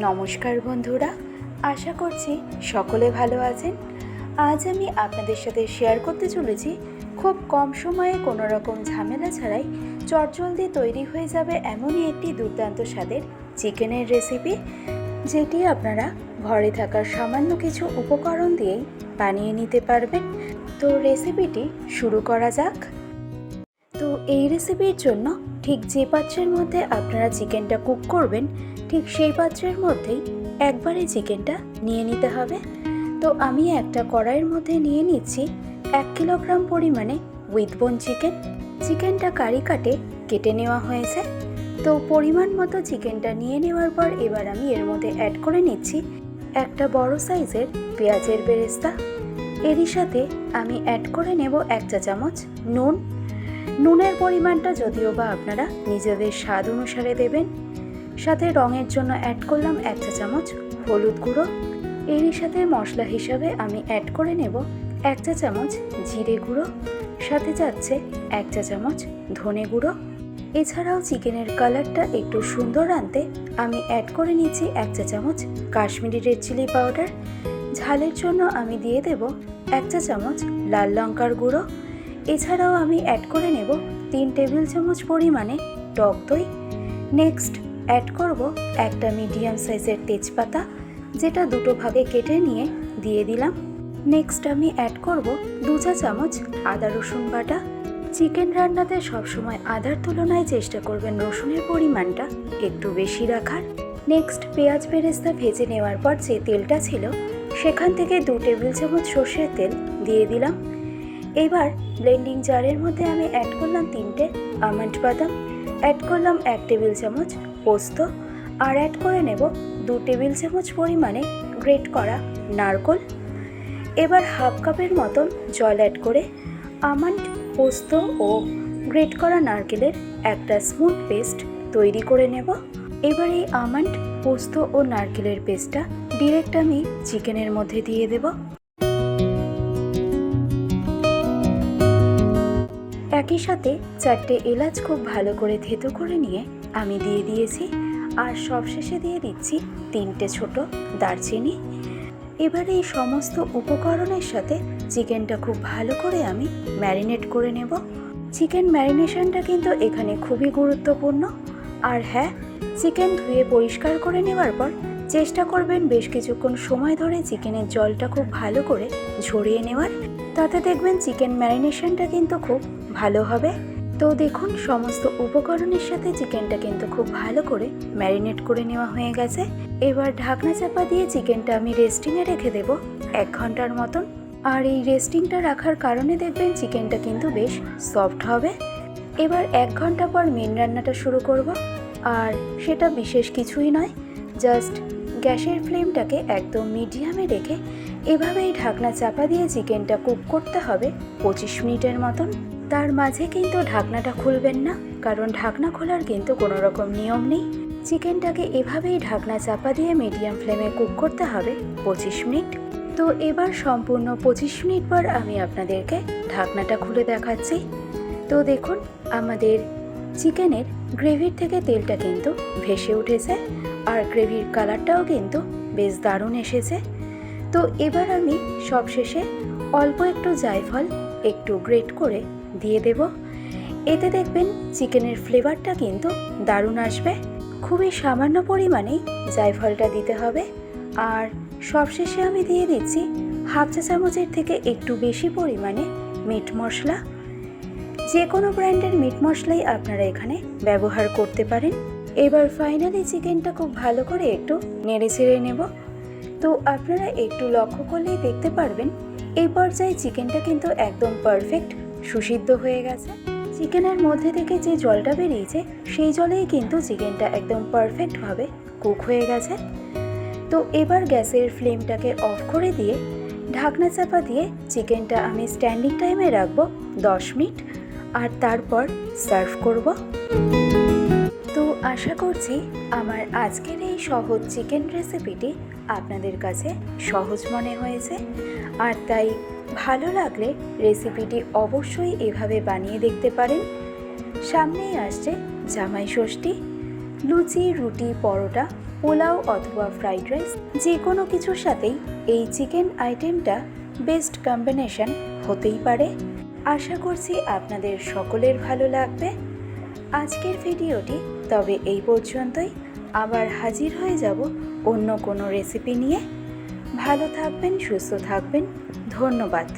নমস্কার বন্ধুরা, আশা করছি সকলে ভালো আছেন। আজ আমি আপনাদের সাথে শেয়ার করতে চলেছি খুব কম সময়ে কোনো রকম ঝামেলা ছাড়াই চটজলদি তৈরি হয়ে যাবে এমনই একটি দুর্দান্ত স্বাদের চিকেনের রেসিপি, যেটি আপনারা ঘরে থাকা সামান্য কিছু উপকরণ দিয়েই বানিয়ে নিতে পারবেন। তো রেসিপিটি শুরু করা যাক। তো এই রেসিপির জন্য ঠিক যে পাত্রের মধ্যে আপনারা চিকেনটা কুক করবেন, ঠিক সেই পাত্রের মধ্যেই একবারে চিকেনটা নিয়ে নিতে হবে। তো আমি একটা কড়াইয়ের মধ্যে নিয়ে নিচ্ছি 1 কিলোগ্রাম পরিমাণে উইথ বোন চিকেন। চিকেনটা কারি কাটে কেটে নেওয়া হয়েছে। তো পরিমাণ মতো চিকেনটা নিয়ে নেওয়ার পর এবার আমি এর মধ্যে অ্যাড করে নিচ্ছি একটা বড় সাইজের পেঁয়াজের বেরেস্তা। এরই সাথে আমি অ্যাড করে নেব 1 চা চামচ নুন। নুনের পরিমাণটা যদিও বা আপনারা নিজেদের স্বাদ অনুসারে দেবেন। সাথে রঙের জন্য অ্যাড করলাম 1 চা চামচ হলুদ গুঁড়ো। এরই সাথে মশলা হিসাবে আমি অ্যাড করে নেব 1 চা চামচ জিরে গুঁড়ো, সাথে যাচ্ছে 1 চা চামচ ধনে গুঁড়ো। এছাড়াও চিকেনের কালারটা একটু সুন্দর আনতে আমি অ্যাড করে নিচ্ছি 1 চা চামচ কাশ্মীরি রেড চিলি পাউডার। ঝালের জন্য আমি দিয়ে দেব 1 চা চামচ লাল লঙ্কার গুঁড়ো। এছাড়াও আমি অ্যাড করে নেব 3 টেবিল চামচ পরিমাণে টক দই। নেক্সট অ্যাড করব একটা মিডিয়াম সাইজের তেজপাতা, যেটা দুটো ভাগে কেটে নিয়ে দিয়ে দিলাম। নেক্সট আমি অ্যাড করব 2 চা চামচ আদা রসুন বাটা। চিকেন রান্নাতে সবসময় আদার তুলনায় চেষ্টা করবেন রসুনের পরিমাণটা একটু বেশি রাখার। নেক্সট পেঁয়াজ বেরেস্তা ভেজে নেওয়ার পর যে তেলটা ছিল সেখান থেকে 2 টেবিল চামচ সর্ষের তেল দিয়ে দিলাম। এবার ব্লেন্ডিং জারের মধ্যে আমি অ্যাড করলাম 3টে আমন্ড বাদাম, অ্যাড করলাম 1 টেবিল চামচ পোস্ত, আর অ্যাড করে নেব 2 টেবিল চামচ পরিমাণে গ্রেট করা নারকেল। এবার হাফ কাপের মতন জল অ্যাড করে আমন্ড, পোস্ত ও গ্রেট করা নারকেলের একটা স্মুথ পেস্ট তৈরি করে নেব। এবার এই আমন্ড, পোস্ত ও নারকেলের পেস্টটা ডিরেক্ট আমি চিকেনের মধ্যে দিয়ে দেব। একই সাথে 4টে এলাচ খুব ভালো করে থেতো করে নিয়ে আমি দিয়ে দিয়েছি, আর সবশেষে দিয়ে দিচ্ছি 3টে ছোট দারচিনি। এবার এই সমস্ত উপকরণের সাথে চিকেনটা খুব ভালো করে আমি ম্যারিনেট করে নেব। চিকেন ম্যারিনেশনটা কিন্তু এখানে খুবই গুরুত্বপূর্ণ। আর হ্যাঁ, চিকেন ধুয়ে পরিষ্কার করে নেওয়ার পর চেষ্টা করবেন বেশ কিছুক্ষণ সময় ধরে চিকেনের জলটা খুব ভালো করে ঝরিয়ে নেওয়ার। তাতে দেখবেন চিকেন ম্যারিনেশনটা কিন্তু খুব ভালো হবে। তো দেখুন, সমস্ত উপকরণের সাথে চিকেনটা কিন্তু খুব ভালো করে ম্যারিনেট করে নেওয়া হয়ে গেছে। এবার ঢাকনা চাপা দিয়ে চিকেনটা আমি রেস্টিংয়ে রেখে দেব 1 ঘন্টার মতন। আর এই রেস্টিংটা রাখার কারণে দেখবেন চিকেনটা কিন্তু বেশ সফট হবে। এবার 1 ঘন্টা পর মেন রান্নাটা শুরু করব। আর সেটা বিশেষ কিছুই নয়, জাস্ট গ্যাসের ফ্লেমটাকে একদম মিডিয়ামে রেখে এভাবেই ঢাকনা চাপা দিয়ে চিকেনটা কুক করতে হবে 25 মিনিটের মতন। তার মাঝে কিন্তু ঢাকনাটা খুলবেন না, কারণ ঢাকনা খোলার কিন্তু কোনো রকম নিয়ম নেই। চিকেনটাকে এভাবেই ঢাকনা চাপা দিয়ে মিডিয়াম ফ্লেমে কুক করতে হবে 25 মিনিট। তো এবার সম্পূর্ণ 25 মিনিট পর আমি আপনাদেরকে ঢাকনাটা খুলে দেখাচ্ছি। তো দেখুন, আমাদের চিকেনের গ্রেভির থেকে তেলটা কিন্তু ভেসে উঠেছে, আর গ্রেভির কালারটাও কিন্তু বেশ দারুণ এসেছে। তো এবার আমি সবশেষে অল্প একটু জায়ফল একটু গ্রেট করে দিয়ে দেব। এতে দেখবেন চিকেনের ফ্লেভারটা কিন্তু দারুণ আসবে। খুবই সামান্য পরিমাণেই জায়ফলটা দিতে হবে। আর সবশেষে আমি দিয়ে দিচ্ছি হাফ চা চামচের থেকে একটু বেশি পরিমাণে মিট মশলা। যে কোনো ব্র্যান্ডের মিট মশলাই আপনারা এখানে ব্যবহার করতে পারেন। এবার ফাইনালি চিকেনটা খুব ভালো করে একটু নেড়ে ছেড়ে নেব। তো আপনারা একটু লক্ষ্য করলেই দেখতে পারবেন এই পর্যায়ে চিকেনটা কিন্তু একদম পারফেক্ট সুসিদ্ধ হয়ে গেছে। চিকেনের মধ্যে থেকে যে জলটা বেরিয়েছে সেই জলেই কিন্তু চিকেনটা একদম পারফেক্টভাবে কুক হয়ে গেছে। তো এবার গ্যাসের ফ্লেমটাকে অফ করে দিয়ে ঢাকনা চাপা দিয়ে চিকেনটা আমি স্ট্যান্ডিং টাইমে রাখবো 10 মিনিট, আর তারপর সার্ভ করব। তো আশা করছি আমার আজকের এই সহজ চিকেন রেসিপিটি আপনাদের কাছে সহজ মনে হয়েছে। আর তাই ভালো লাগলে রেসিপিটি অবশ্যই এভাবে বানিয়ে দেখতে পারেন। সামনেই আসছে জামাই ষষ্ঠী। লুচি, রুটি, পরোটা পোলাও অথবা ফ্রাইড রাইস যে কোনো কিছুর সাথেই এই চিকেন আইটেমটা বেস্ট কম্বিনেশন হতেই পারে। আশা করছি আপনাদের সকলের ভালো লাগবে আজকের ভিডিওটি। তবে এই পর্যন্তই, আবার হাজির হয়ে যাব অন্য কোনো রেসিপি নিয়ে। ভালো থাকবেন, সুস্থ থাকবেন, ধন্যবাদ।